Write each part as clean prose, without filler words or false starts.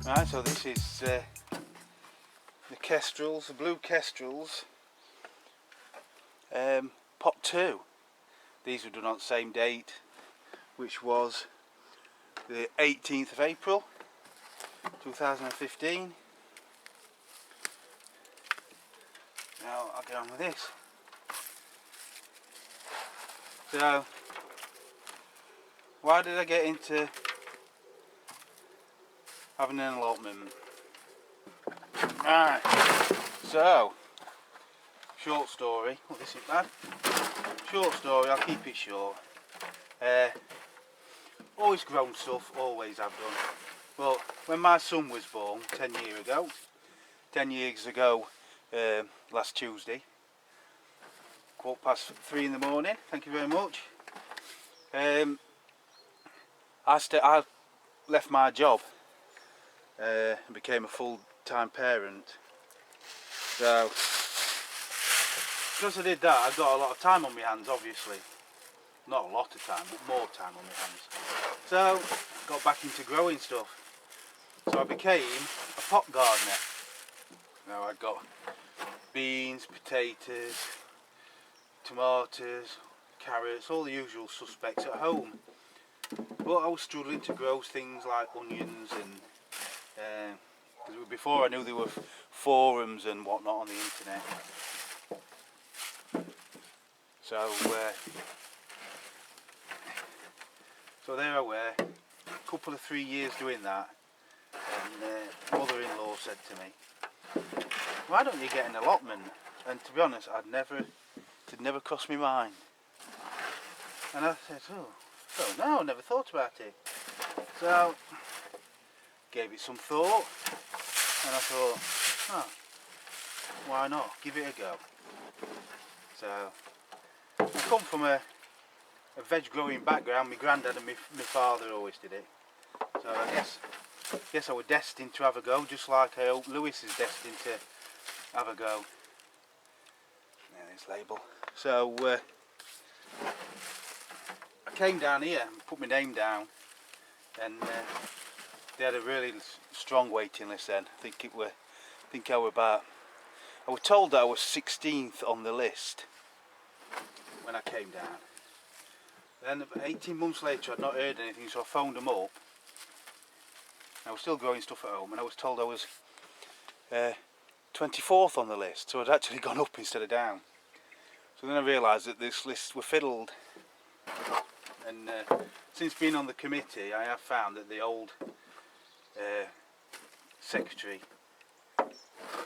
Right, so this is the kestrels, the blue kestrels, pot 2. These were done on the same date, which was the 18th of April 2015. Now I'll get on with this. So, why did I get into having an allotment? Right, so, short story. Oh, this is bad. Short story, I'll keep it short. Always grown stuff, always have done. But when my son was born 10 years ago, last Tuesday, 3:15 in the morning, thank you very much, I left my job and became a full-time parent. So, because I did that, I got a lot of time on my hands, obviously. Not a lot of time, but more time on my hands. So, got back into growing stuff. So I became a pot gardener. Now I got beans, potatoes, tomatoes, carrots, all the usual suspects at home. But I was struggling to grow things like onions and before I knew there were forums and whatnot on the internet. So there I were, a couple of 3 years doing that, and mother-in-law said to me, why don't you get an allotment? And to be honest, it never crossed my mind. And I said, oh no, I never thought about it. So, gave it some thought, and I thought, oh, why not, give it a go. So, I come from a veg growing background. My granddad and my father always did it. So I guess I was destined to have a go, just like I hope Lewis is destined to have a go. There, this label. So I came down here and put my name down, and they had a really strong waiting list then. I was told that I was 16th on the list when I came down. Then 18 months later I'd not heard anything, so I phoned them up. I was still growing stuff at home, and I was told I was 24th on the list, so I'd actually gone up instead of down. So then I realised that this list were fiddled, and since being on the committee I have found that the old secretary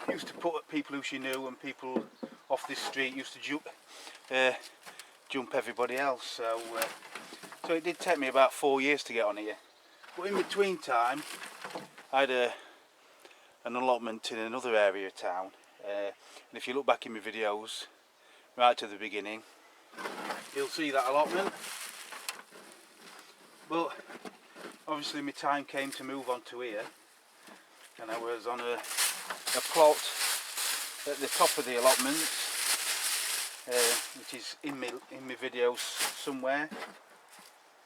used to put people who she knew and people off this street used to jump everybody else. So it did take me about 4 years to get on here. But in between time, I had an allotment in another area of town. And if you look back in my videos, right to the beginning, you'll see that allotment. But obviously my time came to move on to here, and I was on a plot at the top of the allotment, which is in my videos somewhere,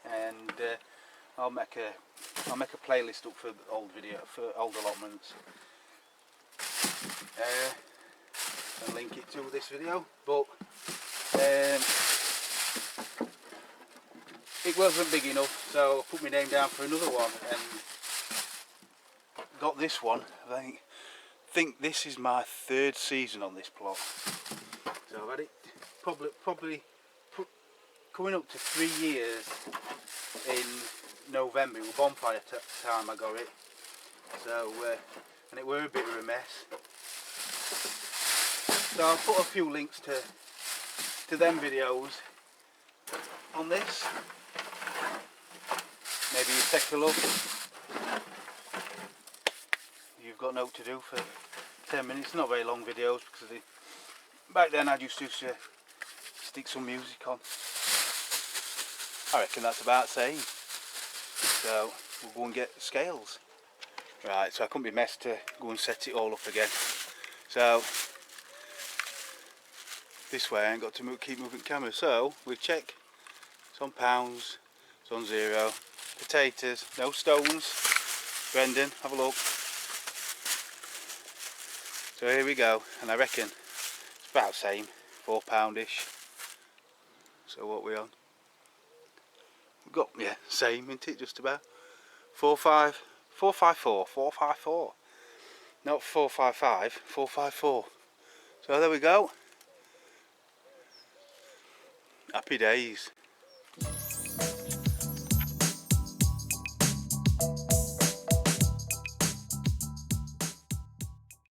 and I'll make a playlist up for old allotments, and link it to this video. But it wasn't big enough, so I put my name down for another one and got this one. I think this is my 3rd season on this plot. So I've had it probably coming up to 3 years in November. It was bonfire time I got it. So and it were a bit of a mess. So I'll put a few links to them videos on this. Maybe you take a look. You've got nothing to do for 10 minutes. Not very long videos, because back then I used to stick some music on. I reckon that's about saying. So we'll go and get scales. Right, so I couldn't be messed to go and set it all up again. So this way I ain't got to keep moving the camera. So we check. It's on pounds. It's on 0. Potatoes, no stones. Brendan, have a look. So here we go, and I reckon it's about the same, £4-ish. So what we on? We've got, yeah, same, isn't it, just about? 454, not 455, 454. So there we go. Happy days.